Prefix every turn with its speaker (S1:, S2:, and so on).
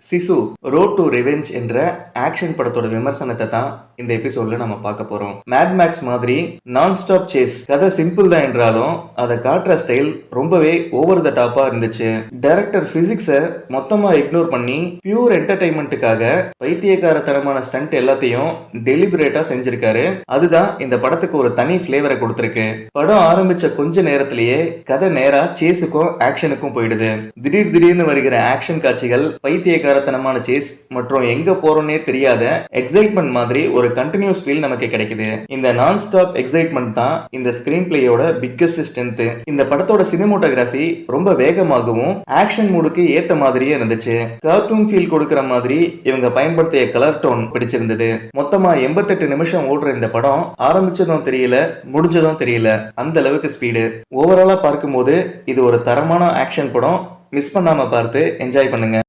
S1: சிசு road to revenge என்ற action படத்தோட விமர்சனத்தை தான் இந்த எபிசோட்ல நம்ம பார்க்க போறோம். மேட் மேக்ஸ் மாதிரி நான் ஸ்டாப் சேஸ் கதை சிம்பிள் தான் என்றாலும் அதை காட்டுற ஸ்டைல் ரொம்பவே ஓவர் த டாப்பா இருந்துச்சு. டைரக்டர் பிசிக்ஸை மொத்தமா இக்னோர் பண்ணி பியூர் என்டர்டைன்மெண்ட்டுக்காக பைத்தியக்காரத்தனமான ஸ்டண்ட் எல்லாத்தையும் டெலிபரேட்டா செஞ்சிருக்காரு. அதுதான் இந்த படத்துக்கு ஒரு தனி பிளேவரை கொடுத்திருக்கு. படம் ஆரம்பிச்ச கொஞ்ச நேரத்திலேயே கதை நேரா சேஸுக்கும் ஆக்ஷனுக்கும் போயிடுது. திடீர்னு வருகிற ஆக்ஷன் காட்சிகள் பைத்தியக்காரத்தனமான சேஸ் மற்றும் எங்க போறோன்னே தெரியாத எக்ஸைட்மெண்ட் மாதிரி ஒரு கண்டினியூஸ் ஃபீல் நமக்கு கிடைக்குது. இந்த நான் ஸ்டாப் எக்ஸைட்மெண்ட் தான் இந்த ஸ்கிரீன் பிளேயோட பிக்கஸ்ட் ஸ்ட்ரென்த். இந்த படத்தோட சினிமோட்டோகிராஃபி ரொம்ப வேகமாகவும் ஆக்ஷன் மூடுக்கு ஏத்த மாதிரியே இருந்துச்சு. கார்ட்டூன் ஃபீல் கொடுக்கிற மாதிரி இவங்க பயன்படுத்திய கலர் டோன் பிடிச்சிருந்தது. மொத்தமா 88 நிமிஷம் ஓடுற இந்த படம் ஆரம்பிச்சதும் தெரியல, முடிஞ்சதும் தெரியல, அந்த அளவுக்கு ஸ்பீடு. ஓவராலா பார்க்கும்போது இது ஒரு தரமான ஆக்ஷன் படம். மிஸ் பண்ணாம பார்த்து என்ஜாய் பண்ணுங்க.